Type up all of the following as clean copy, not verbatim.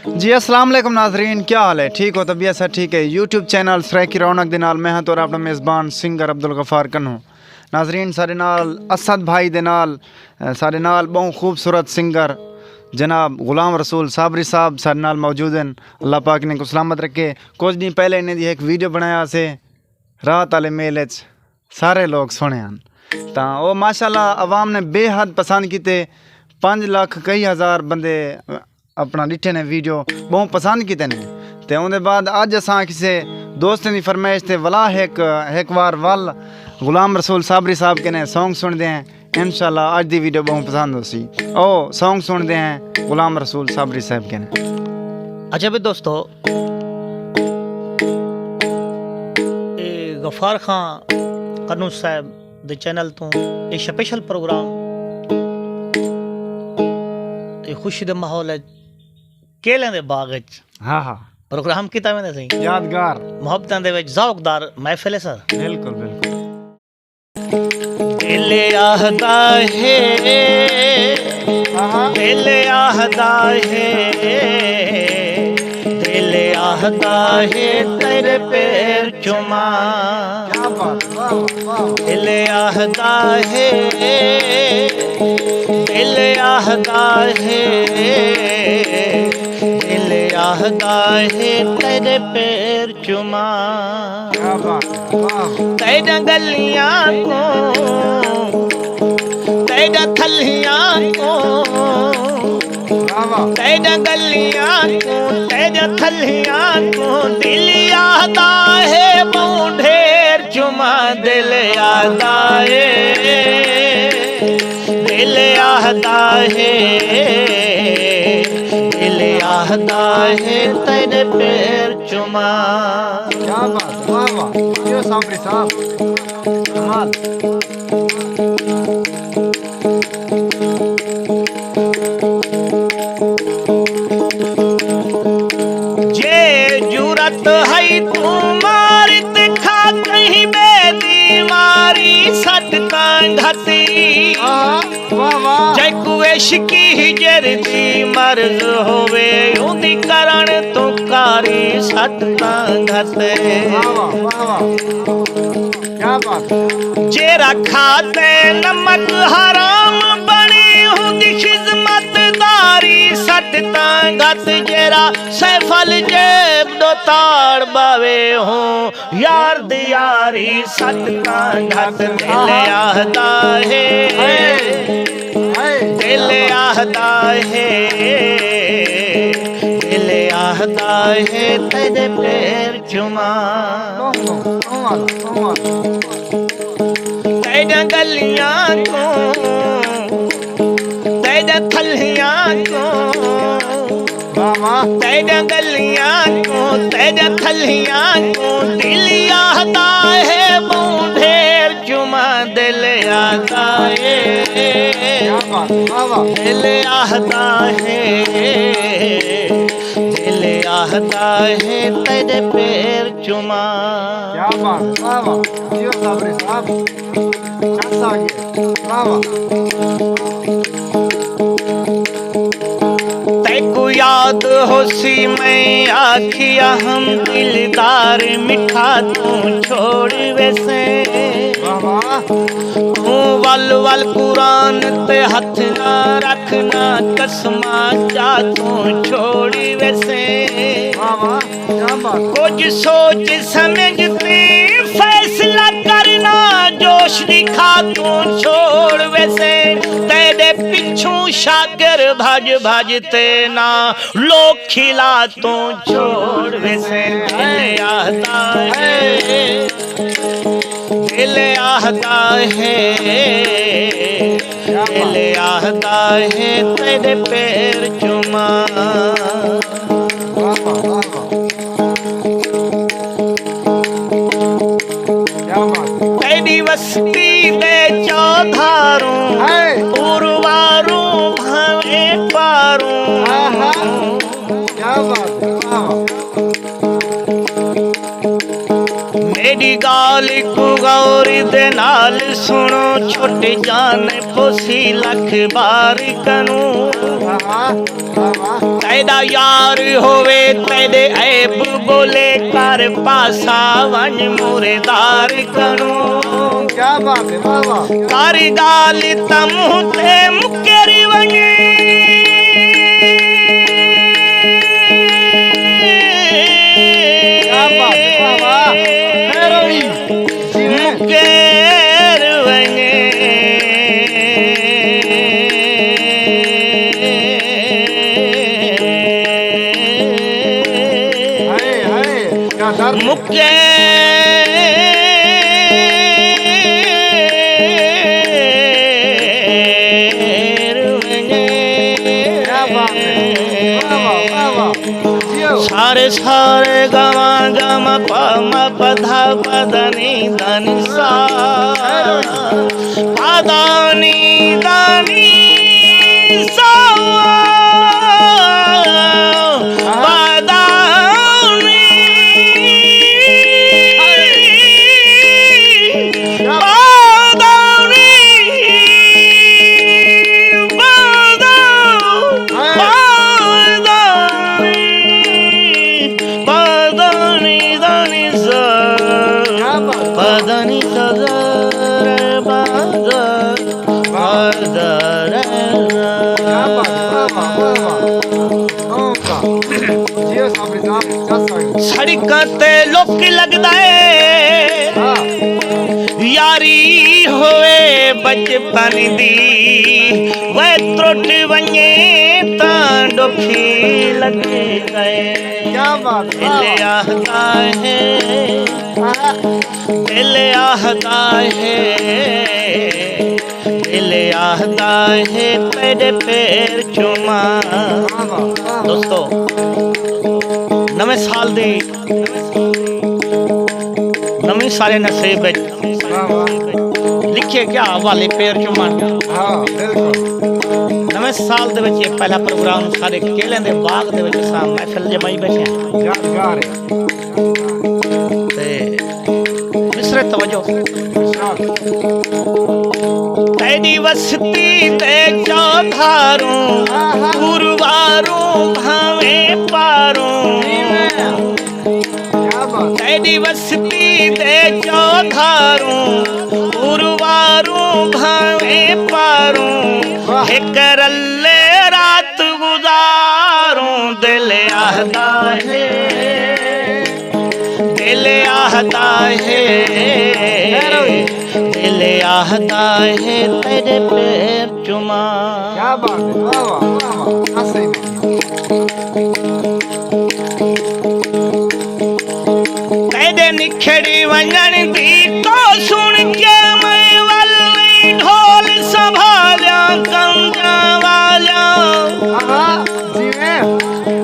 जी अस्सलाम वालेकुम नाजरीन, क्या हाल है? ठीक हो? तबीयत सब ठीक है? यूट्यूब चैनल सराय की रौनक दे नाल मैं हाँ तो अपना मेज़बान सिंगर अब्दुल गफार कन्नू। नाजरीन सारे नाल असद भाई दे नाल सारे नाल बहुत खूबसूरत सिंगर जनाब गुलाम रसूल साबरी साहब सारे नाल मौजूद हैं। अल्लाह पाक ने को सलामत रखे। कुछ दिन पहले इन्हें दी एक वीडियो बनाया से रात वाले मेले च सारे लोग सुने हैं तो वो माशाल्लाह अवाम ने बेहद पसंद किते। 5 लाख कई हज़ार बंदे अपना डिठे ने वीडियो बहुत पसंद किते ने। ते उनके बाद अज असा किसी दोस्तें की फरमाइश ते वला एक बार वल गुलाम रसूल साबरी साहब के ने सॉन्ग सुनते हैं। इंशाल्लाह अज दी वीडियो बहुत पसंद हो सी। ओ सॉन्ग सुनते हैं गुलाम रसूल साबरी साहब के ने। अच्छा भी दोस्तों, गफार खान कन्नू साहब दे चैनल तो एक स्पेशल प्रोग्राम खुशी दे माहौल है केलें दे बाग हाँ हाँ प्रोग्राम किता मैंने सही यादगार मोहब्बतां दे विच ज़ौकदार महफिल है सर। बिल्कुल बिल्कुल। दिल आहदा है, दिल आहदा है, दिल आहदा है तेरे पैर चुमा। दिल आहदा है, दिल आहदा है, दिल आहदा है तेरे पैर चुमा। तेरा गलियां को, तेरा थलियां को, तेरा गलियां को, तेरा थलियां को दिल आता है बहुत ढेर चुमा। दिल आता है, दिल आता है, दिल आता है तेरे पैर चुमा। क्या बात, वाह वाह, ये साबरी साहब कमाल। जे जुरत है तुम्हारी दिखा कहीं बेदीवारी सटका घती। जय कुवेश की जरदी मर्ज होवे उदी करण तो कारी सटका घते। क्या बात। जे रखा ते नमक हराम बनी हुंदी खिदमतदारी सटका घत। जेरा सैफल जेब दो ताड़ बावे हो यार दियारी सटका घत। दिल आहदा है, दिल आहदा है, दिल आहदा है तेरे पैर चुमा। तेरा गलियां को, तेरा थलियां को, तेरा गलियां को, तेरा थलियां को दिल आता है बहुत ढेर चुमा। दिल आता है, दिल आता है, दिल आता है तेरे पैर चुमा। क्या बात, वाह वाह, ये साबरी साहब कैसा आगे, वाह वाह। तेको याद हो सी मैं आखिया हम दिलदार मिठा तू छोड़ वैसे। तू वल वल कुरान ते हथ ना रखना कसमा जा तू छोड़ वैसे। कुछ सोच समझते फैसला करना जोश दिखा तू छोड़ वैसे। तेरे पिछू शागर भज भजते ना लोग खिला तू छोड़ वैसे। दिल आता है, दिल आता है, दिल आता है तेरे पैर चुमा। तेरी बस्ती में चौधारों उर्वारों भवे पारों। मेरी गाल को गौरी दे नाल सुनो छोटे जान पोसी लख बार कनू। तेरा यार होवे तेरे ऐब बोले कर पासा वन मुरेदार करो क्या बात है वाह वाह कर गाल तम ते मुकेरी वने क्या बात है वाह वाह हैरोई मुकेर वने मुके सारे सारे गमा गमा पमा पधा पदनी धनी सा पदानी दानी सा सड़कां ते लोकी लगदा है यारी होए बचपन दी वे त्रुट वने तां डोखी लगे गए क्या बात दिल आहदा है दिल आहदा है दिल आहदा है तेरे पैर चुमा दोस्तों नवे साल दी नवी सारे नसीब लिखे क्या वाले पैर चुमन नवे साल दे विच पहला प्रोग्राम सारे केले दे बाग दे विच सा महफिल जमाई बैठे ते मिसरे तवज्जो तेरी वस्ती ते चौधारों गुरुवारों भावे पारों तेरी वस्ती ते चौधारों गुरुवारों भावे पारों एक रल्ले रात गुजारों दिल आहदा है दिल आहदा है दिल आहदा है तेरे पैर चुमा क्या बात है वाह वाह वाह सही तेरे निखड़ी वंजन दी तो सुन के मैं वल्ली ढोल संभालिया कंजा वालिया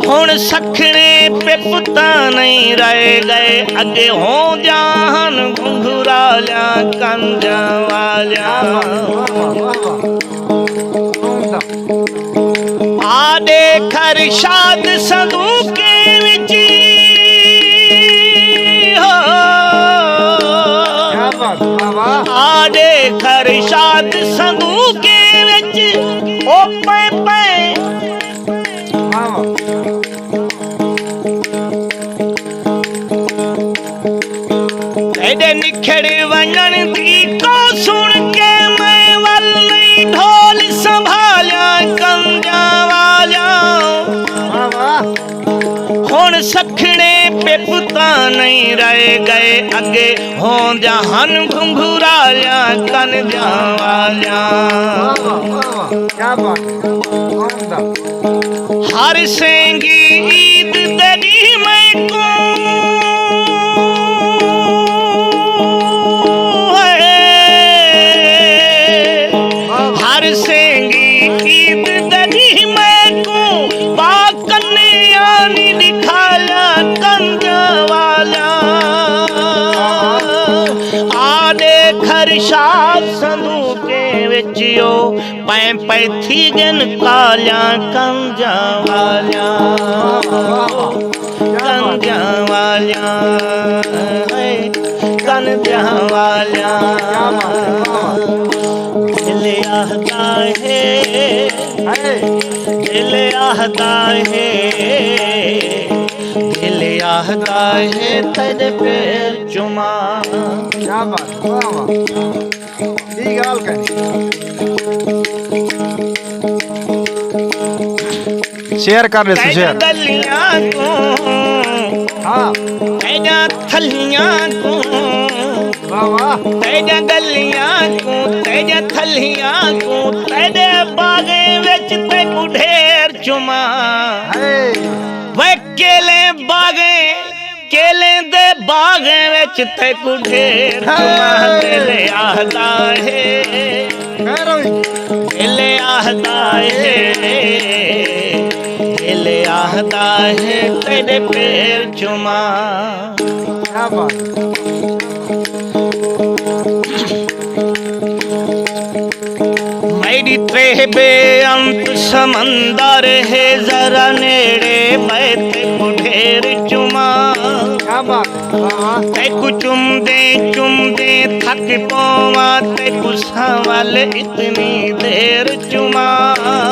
हुण सखने पे पुता नहीं रह गए अगे हो जान घुंघरालिया कंजा वालिया आदे खर शाद संदूके विच आदे खर शाद संदूके विच ओ पे पे तेरे निखड़ वंजन दी को सुन के मैं वल्ली ढोल संभालिया कंजा वालिया हुण सखने पे पुता नहीं रह गए अगे हो जहान घुंघरालिया कंजा वालिया क्या बात हर सेंगी ईद तेरी मैं को हर सेंगी ईद तेरी मैं को बाकन्या नी दिखाला कंजा वाला आदे खरशाद संदूके विच ओ पै पैथी गन कालिया कंजा वालिया कंजा वालिया कंजा वालिया दिल आहदा है दिल आहदा है तेरे पैर चुमा। क्या बात, वाह वाह, ठीक गाल कहीं शेयर कर रहे तेजा शेयर। गलियां को हाँ तेजा थलियां को वाह वाह, तेजा गलियां को तेजा थलियां को तेरे बागे विच ते ढेर चुमा। हे वे केले बागे केले दे बागे विच ते ढेर चुमा। दिल आहदा है खैर होई, दिल आहदा है दिल आहदा है तेरे पैर चुमा। क्या बात, मेरी त्रेह बेअंत समंदर है जरा नेड़े मैं ते ढेर चुमा। क्या बात, वाह वाह, तेकु चुमदे थक पोवा तेकु संवल इतनी देर चुमा।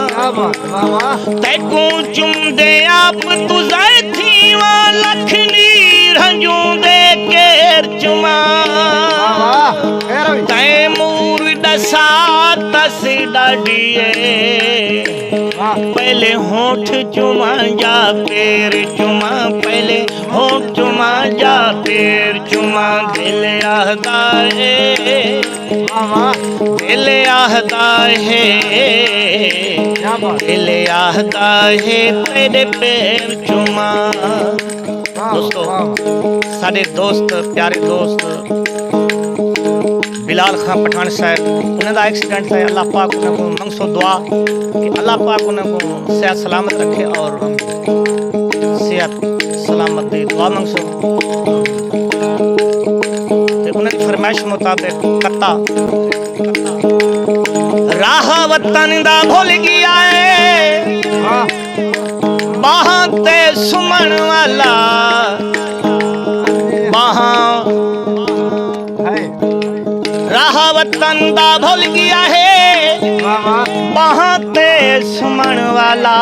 क्या बात, वाह वाह, तेकु चुमदे आप तुझे थी लखनी रंजू दे केर चुमा। वाह वाह, खैर होई, तैमूर दसा तस डाडिए वाह पहले होठ चुमा जा पैर चुमा। पहले होठ चुमा जा पैर चुमा। दिल आहदा है वाह वाह, दिल आहदा है क्या बात, दिल आहदा है तेरे पैर चुमा। वाह दोस्तों, वाह वाह, साडे दोस्त प्यारे दोस्त बिलाल खान पठान साहब उन्होंने एक्सीडेंट है। अल्लाह पाक उन्हें को मंगसो दुआ कि अल्लाह पाक उन्हें को सेहत सलामत रखे और सेहत सलामत दी दुआ मंगसो। उन्हें फरमाइश मुताबिक कत्ता राह वतन दा भूल गया है वाह बाहां ते सुमन वाला बाहां है, राह वतन दा भूल गया है वाह वाह, बाहां ते सुमन वाला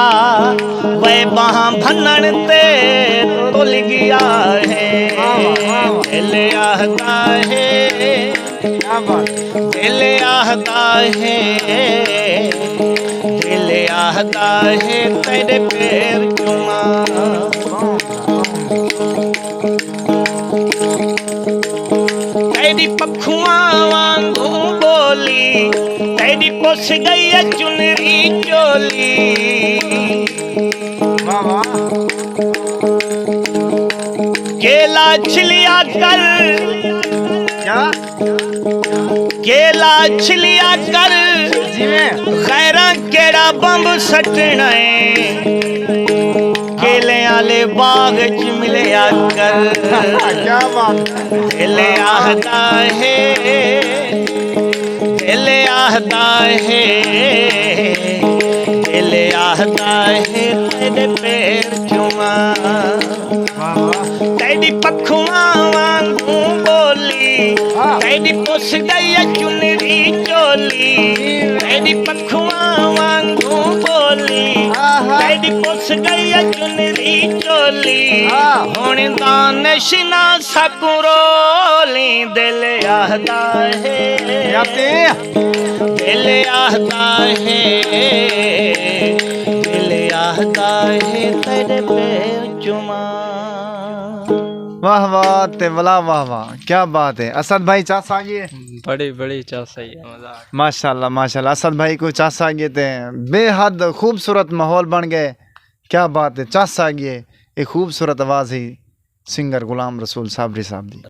वे बाहां भनन ते तुल गया है। दिल आहदा है क्या बात, दिल आहदा है दिल आहदा है तेरे पैर चुमा। तेरी पखुआ वांगू बोली तेरी पुस गई है चुनरी चोली। वाह वाह, केला छिलिया कर क्या केला छिलिया कर जिਵੇਂ खैरा केड़ा बंब सटना है। केले आले बाग च मिलिया कर क्या बात, दिल आहदा है दिल आहदा है दिल आहदा है तेरे पैर चुमा। वाह वाह, तेरी पखुआ वांगू बोली हाँ। तेरी पुस गई है चुनरी चोली। तेरी पखुआ वांगू बोली आहा। तेरी पुस गई है चुनरी चोली। हाँ। हुण दानिश ना सकुरोली दिल आहदा है क्या ते दिल आहदा है दिल आहदा है तेरे पैर चुमा। वाह वाह ते वाह वाह वाह, क्या बात है। असद भाई चास आ गए, बड़ी बड़ी चाह सही है, मजा आ माशाल्लाह माशाल्लाह। असद भाई को चास आ गए थे, बेहद खूबसूरत माहौल बन गए। क्या बात है, चास आ गए। एक खूबसूरत आवाज़ ही सिंगर गुलाम रसूल साबरी साहब दी।